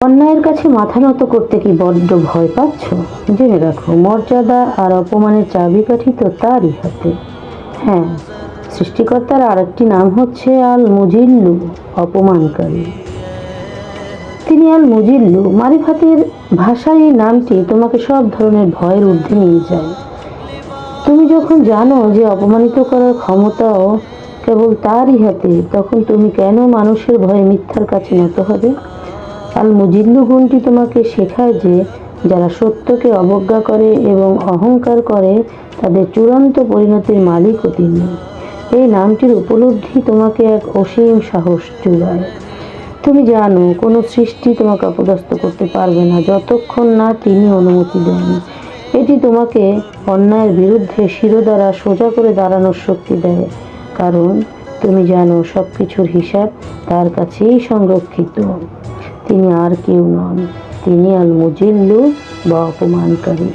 অন্যায়ের কাছে মাথা নত করতে কি বড্ড ভয় পাচ্ছ? জেনে রাখো, মর্যাদা আর অপমানের চাবিকাঠি তো তারই হাতে। হ্যাঁ, সৃষ্টিকর্তার আরেকটি নাম হচ্ছে আল মুজিল্লু, অপমানকারী। তিনি আল মুজিল্লু। মারিফাতের ভাষায় এই নামটি তোমাকে সব ধরনের ভয়ের ঊর্ধ্বে নিয়ে যায়। তুমি যখন জানো যে অপমানিত করার ক্ষমতাও কেবল তারই হাতে, তখন তুমি কেন মানুষের ভয়ে মিথ্যার কাছে নত হবে? আল মুজিল্লু গুণটি তোমাকে শেখায় যে যারা সত্যকে অবজ্ঞা করে এবং অহংকার করে তাদের চূড়ান্ত পরিণতির মালিকও তিনি। এই নামটির উপলব্ধি তোমাকে এক অসীম সাহস যোগায়। তুমি জানো কোনো সৃষ্টি তোমাকে অপদস্থ করতে পারবে না যতক্ষণ না তিনি অনুমতি দেন। এটি তোমাকে অন্যায়ের বিরুদ্ধে শিরোদ্বারা সোজা করে দাঁড়ানোর শক্তি দেয়, কারণ তুমি জানো সব কিছুর হিসাব তার কাছেই সংরক্ষিত। তিনি আর কেউ নন, তিনি আল মুজিল্লু বা অপমানকারী।